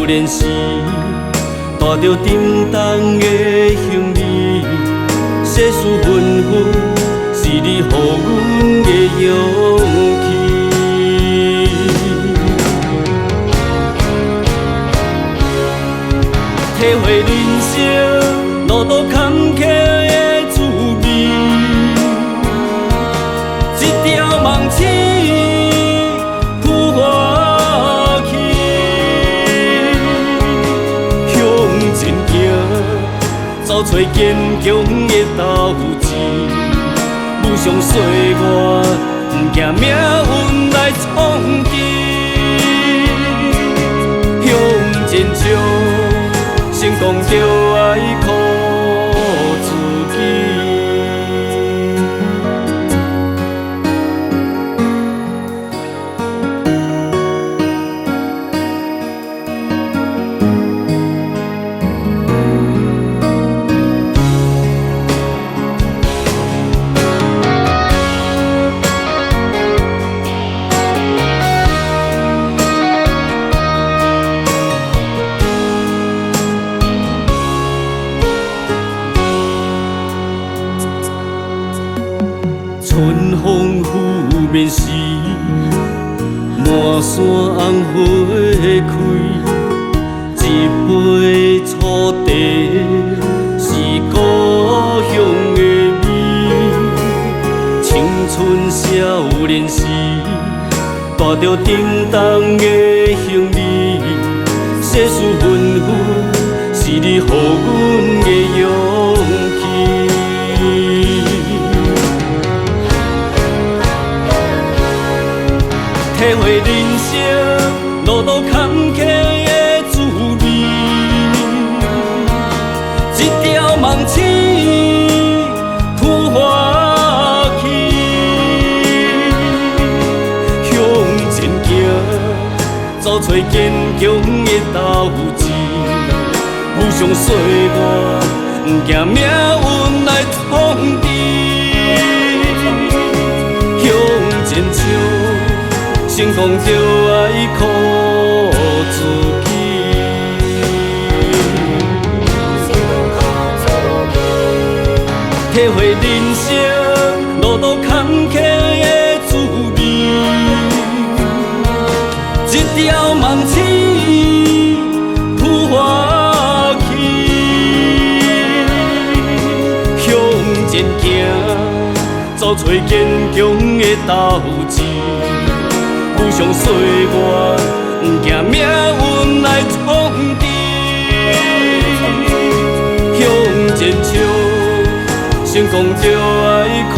年时，带着沉重的行李，世事纷纷，是你予阮的勇气。体会人生路途坎坷的滋味，一条梦醒赴花期，向前行，找找坚强的斗志。不想岁月，不惊命运来冲击，向前冲。成功就爱靠自己。春风拂面时，满山红花开。一杯醋茶是故乡的味。青春少年时，带着沉重的行李，世事纷纷，是你予阮的勇气。体会人生路途坎坷的滋味，一条梦醒赴花期，向前行，找找坚强的斗志。不想岁月，不惊命运来冲击，向前冲。成功就爱靠自己，体会人生路途坎坷的滋味，一条梦醒赴花期，向前行，找找坚强的斗志。不想岁月，不惊命运来冲击，向前冲，成功就爱靠。